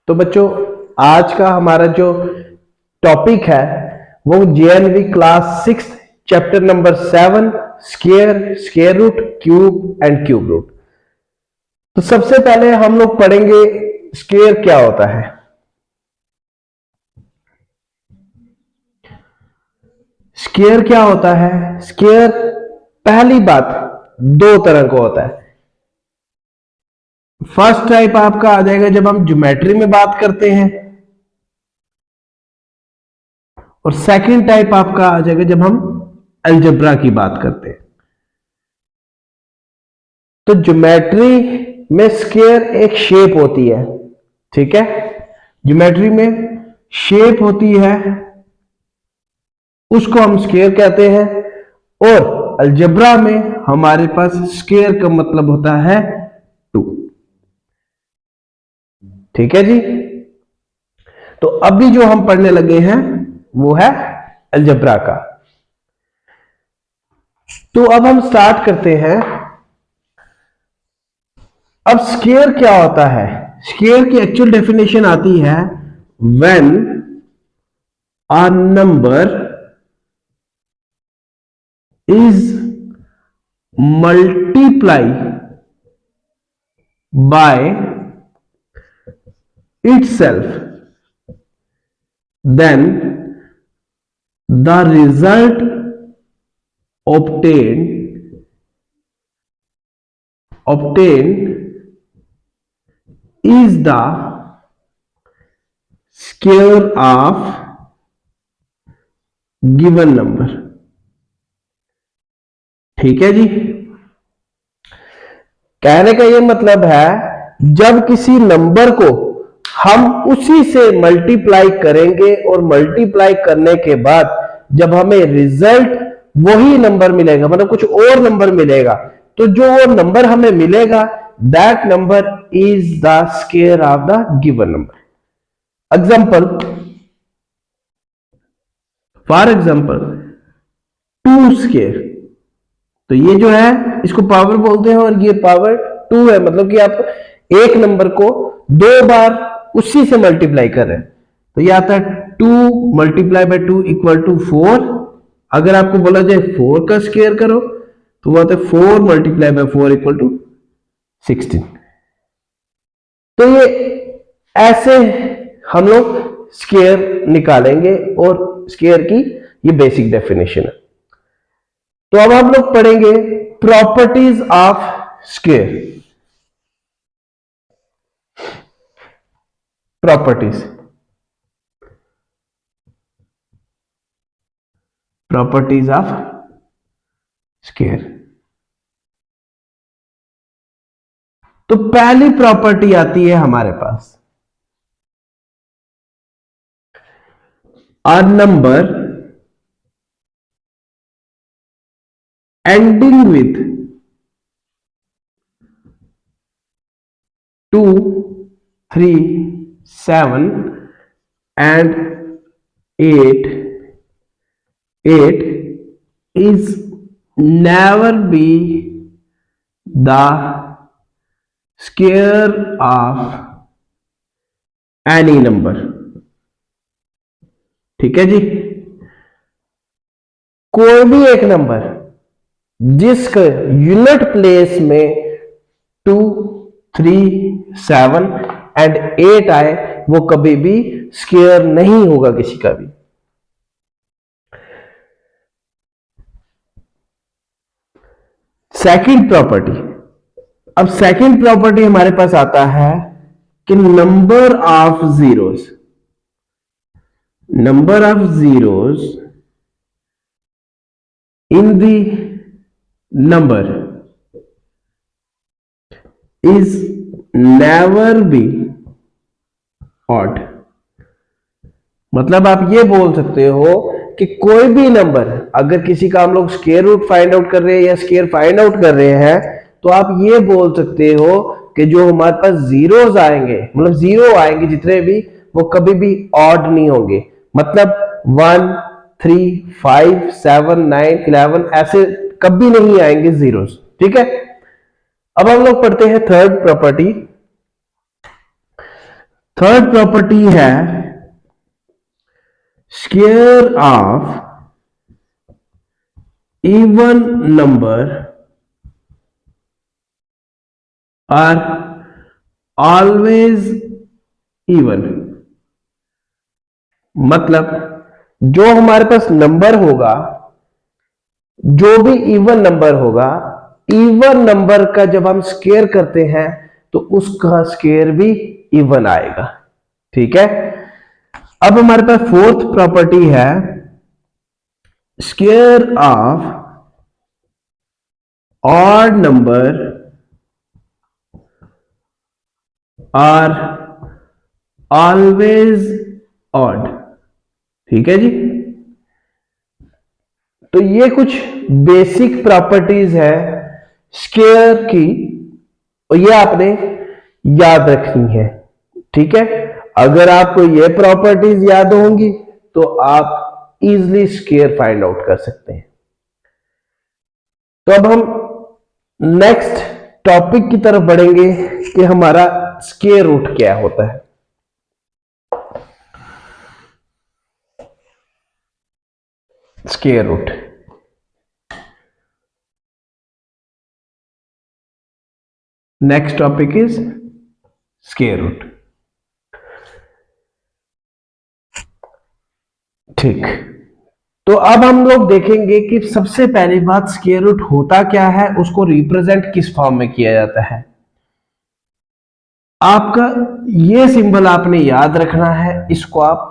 तो बच्चों आज का हमारा जो टॉपिक है वो JNV class 6 chapter number 7 square, square root, cube and cube root. तो सबसे पहले हम लोग पढ़ेंगे स्क्वायर क्या होता है। स्क्वायर क्या होता है? स्क्वायर पहली बात दो तरह का होता है। फर्स्ट टाइप आपका आ जाएगा जब हम ज्योमेट्री में बात करते हैं, और सेकंड टाइप आपका आ जाएगा जब हम अलजेब्रा की बात करते हैं। तो ज्योमेट्री में स्क्वायर एक शेप होती है, ठीक है। ज्योमेट्री में शेप होती है, उसको हम स्क्वायर कहते हैं। और अलजेब्रा में हमारे पास स्क्वायर का मतलब होता है 2, ठीक है जी। तो अभी जो हम पढ़ने लगे हैं वो है अलजेब्रा का। तो अब हम स्टार्ट करते हैं। अब स्क्वायर क्या होता है? स्क्वायर की एक्चुअल डेफिनेशन आती है when a number is multiply by itself, then the result obtained is the square of given number, ठीक है जी। कहने का यह मतलब है जब किसी नंबर को हम उसी से मल्टीप्लाई करेंगे और मल्टीप्लाई करने के बाद जब हमें रिजल्ट वही नंबर मिलेगा, मतलब कुछ और नंबर मिलेगा, तो जो वो नंबर हमें मिलेगा that number is the square of the given number. Example, for example 2 square, तो ये जो है इसको पावर बोलते हैं और ये पावर 2 है, मतलब कि आप एक नंबर को 2 बार उसी से मल्टीप्लाई कर रहे हैं। तो ये आता है 2 मल्टीप्लाई बाय 2 इक्वल टू 4। अगर आपको बोला जाए 4 का स्क्वायर करो तो वो आता है 4 मल्टीप्लाई बाय 4 इक्वल टू 16। तो ये ऐसे हम लोग स्क्वायर निकालेंगे और स्क्वायर की ये बेसिक डेफिनेशन है। तो अब हम लोग पढ़ेंगे properties of square. Properties of square. तो पहली प्रॉपर्टी आती है हमारे पास, a number ending with 2, 3, 7 and 8 is never be the square of any number, ठीक है जी। कोई भी एक नंबर जिसका यूनिट प्लेस में 2, 3, 7 एंड 8 आए वो कभी भी स्क्वायर नहीं होगा किसी का भी। सेकंड प्रॉपर्टी, अब सेकंड प्रॉपर्टी हमारे पास आता है कि number of zeros in the number is never be odd। मतलब आप ये बोल सकते हो कि कोई भी नंबर, अगर किसी का हम लोग स्क्वायर रूट फाइंड आउट कर रहे हैं या स्क्वायर फाइंड आउट कर रहे हैं, तो आप ये बोल सकते हो कि जो हमारे पास जीरोस आएंगे, मतलब जीरो आएंगे जितने भी, वो कभी भी ऑड नहीं होंगे। मतलब 1, 3, 5, 7, 9, 11 ऐसे कभी नहीं आएंगे जीरोस, ठीक है। अब हम लोग पढ़ते हैं थर्ड प्रॉपर्टी, थर्ड प्रॉपर्टी है square of even number are always even. मतलब जो हमारे पास नंबर होगा, जो भी इवन नंबर होगा, इवन नंबर का जब हम स्क्वायर करते हैं तो उसका स्क्वायर भी इवन आएगा। ठीक है। अब हमारे पास फोर्थ प्रॉपर्टी है square of odd number are always odd. ठीक है जी। तो ये कुछ बेसिक प्रॉपर्टीज है स्क्वायर की, और ये आपने याद रखनी है। ठीक है। अगर आपको ये प्रॉपर्टीज याद होंगी तो आप इजीली स्क्वायर फाइंड आउट कर सकते हैं। तो अब हम नेक्स्ट टॉपिक की तरफ बढ़ेंगे कि हमारा स्क्वायर रूट क्या होता है। Square root, next topic is square root. ठीक। तो अब हम लोग देखेंगे कि सबसे पहली बात स्क्वायर रूट होता क्या है, उसको रिप्रेजेंट किस फॉर्म में किया जाता है। आपका ये सिंबल आपने याद रखना है, इसको आप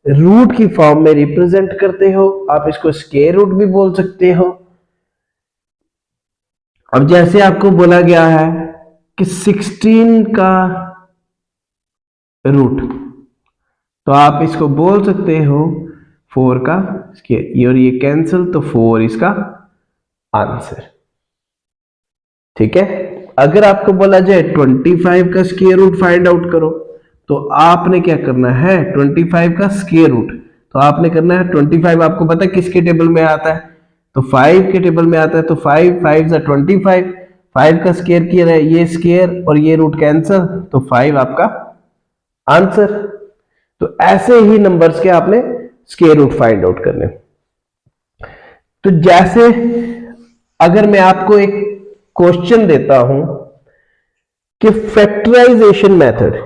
रूट की फॉर्म में रिप्रेजेंट करते हो, आप इसको स्क्वायर रूट भी बोल सकते हो। अब जैसे आपको बोला गया है कि 16 का रूट, तो आप इसको बोल सकते हो 4 का स्क्वायर, और ये कैंसिल, तो 4 इसका आंसर। ठीक है। अगर आपको बोला जाए 25 का स्क्वायर रूट फाइंड आउट करो, तो आपने क्या करना है, 25 का स्क्वायर रूट, तो आपने करना है 25, आपको पता है किसके टेबल में आता है, तो 5 के टेबल में आता है। तो 5 5 जा 25, 5 का स्क्वायर किया है, ये स्क्वायर और ये रूट कैंसिल, तो 5 आपका आंसर। तो ऐसे ही नंबर्स के आपने स्क्वायर रूट फाइंड आउट करने। तो जैसे अगर मैं आपको एक क्वेश्चन देता हूं कि फैक्टराइजेशन मेथड,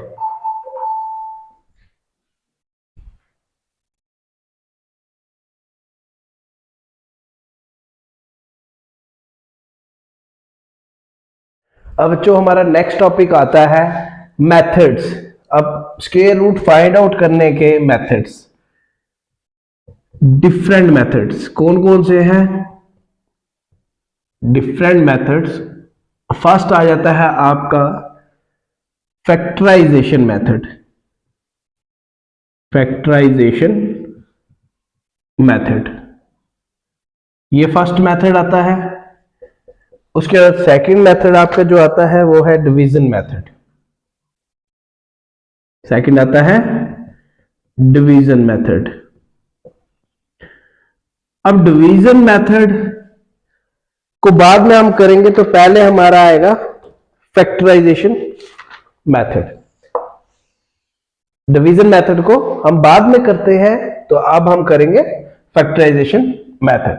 अब जो हमारा नेक्स्ट टॉपिक आता है मेथड्स। अब स्क्वायर रूट फाइंड आउट करने के मेथड्स, डिफरेंट मेथड्स कौन कौन से हैं, डिफरेंट मेथड्स। फर्स्ट आ जाता है आपका फैक्टराइजेशन मेथड, फैक्टराइजेशन मेथड, ये फर्स्ट मेथड आता है। उसके बाद सेकंड मेथड आपका जो आता है वो है डिवीजन मेथड। सेकंड आता है डिवीजन मेथड। अब डिवीजन मेथड को बाद में हम करेंगे, तो पहले हमारा आएगा फैक्टराइजेशन मेथड। डिवीजन मेथड को हम बाद में करते हैं, तो अब हम करेंगे फैक्टराइजेशन मेथड।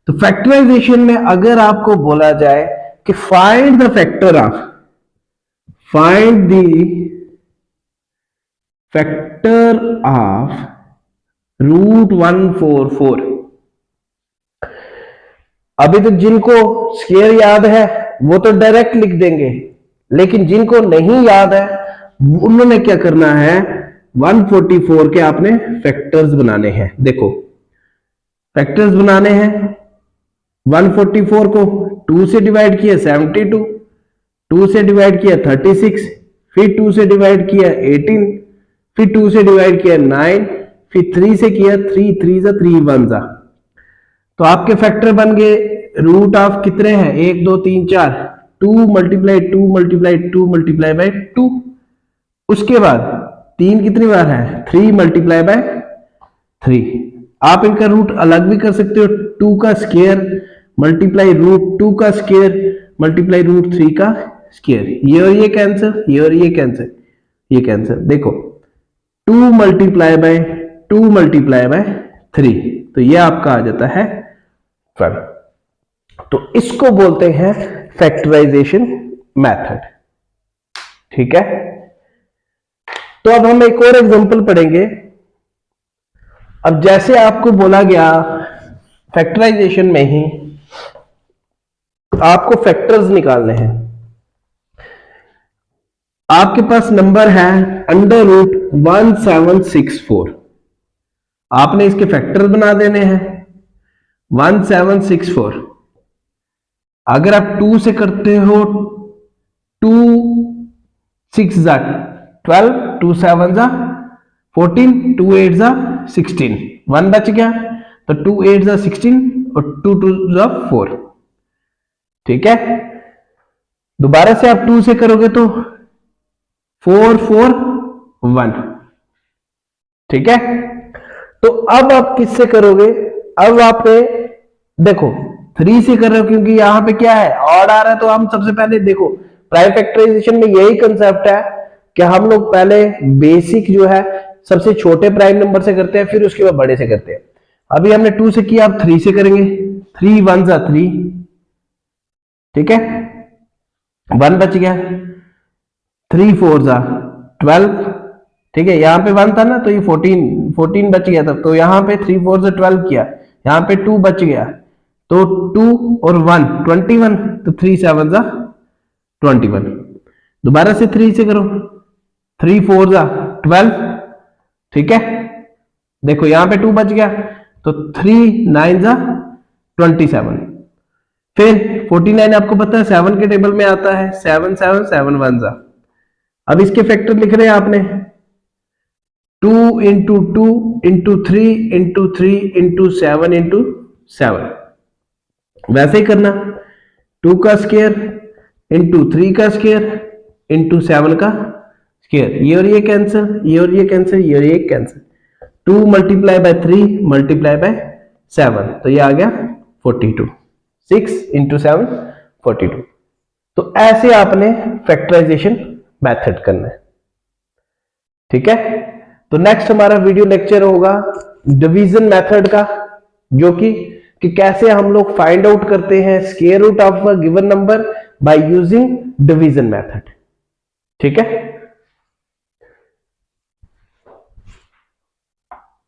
तो फैक्टराइजेशन में अगर आपको बोला जाए कि find the factor of, find the factor of root 144, अभी तो जिनको स्क्वायर याद है वो तो डायरेक्ट लिख देंगे, लेकिन जिनको नहीं याद है उन्होंने क्या करना है, 144 के आपने फैक्टर्स बनाने हैं। देखो फैक्टर्स बनाने हैं, 144 को 2 से डिवाइड किया 72, 2 से डिवाइड किया 36, फिर 2 से डिवाइड किया 18, फिर 2 से डिवाइड किया 9, फिर 3 से किया 3, 3 जा 3 1 जा। तो आपके फैक्टर बन गए रूट ऑफ कितने हैं, 1 2 3 4, 2 मल्टीप्लाई 2 मल्टीप्लाई 2 मल्टीप्लाई बाय 2। उसके बाद 3 कितनी बार है, 3 मल्टीप्लाई बाय 3। आप इनका रूट अलग भी कर सकते हो, 2 का स्क्वायर मल्टीप्लाई रूट 2 का स्क्वायर मल्टीप्लाई रूट 3 का स्क्वायर, ये और ये कैंसिल, ये और ये कैंसिल, ये कैंसिल। देखो 2 मल्टीप्लाई बाय 2 मल्टीप्लाई बाय 3, तो ये आपका आ जाता है 12। तो इसको बोलते हैं फैक्टराइजेशन मेथड। ठीक है, तो अब हम एक और एग्जांपल पढ़ेंगे। अब जैसे आपको बोला गया फैक्टराइजेशन में ही आपको फैक्टर्स निकालने हैं, आपके पास नंबर है अंडर रूट 1764, आपने इसके फैक्टर बना देने हैं 1764। अगर आप 2 से करते हो 2 6 जा 12, 2 7 जा 14, 2 8 जा 16, 1 बच गया, तो 2 8 जा 16 और 2 2 जा 4। ठीक है, दोबारा से आप 2 से करोगे तो 4 4 1। ठीक है, तो अब आप किससे करोगे? अब आप देखो 3 से कर रहे हो, क्योंकि यहां पे क्या है ऑड आ रहा है, तो हम सबसे पहले देखो प्राइम फैक्टराइजेशन में यही कंसेप्ट है कि हम लोग पहले बेसिक जो है सबसे छोटे प्राइम नंबर से करते हैं, फिर उसके बाद बड़े से करते हैं। अभी हमने 2 से किया, अब 3 से करेंगे। 3 1 जा 3, ठीक है, 1 बच गया। 3 4 जा 12, ठीक है, यहां पे 1 था ना, तो ये 14 बच गया था, तो यहां पे 3 4 से 12 किया, यहां पे 2 बच गया, तो 2 और 1 21, तो 3 7 जा 21। दोबारा से 3 से करो, 3 4 जा 12, ठीक है, देखो यहां पे 2 बच गया, तो 3 9 जा 27। फिर 49 आपको पता है 7 के टेबल में आता है, 7 7 7 1 जा। अब इसके फैक्टर लिख रहे हैं आपने 2 into 2 into 3 into 3 into 7 into 7। वैसे ही करना 2 का स्क्वायर इंटू 3 का स्क्वायर इंटू 7 का स्क्वायर, ये और ये कैंसिल, ये और ये कैंसिल, ये और ये cancel. 2 multiply by 3 multiply by 7, तो ये आ गया 42। 6 इंटू 7 42। तो ऐसे आपने फैक्टराइजेशन मेथड करना है। ठीक है, तो नेक्स्ट हमारा वीडियो लेक्चर होगा डिवीजन मेथड का, जो कि कैसे हम लोग फाइंड आउट करते हैं square root of a given number by using division method. ठीक है।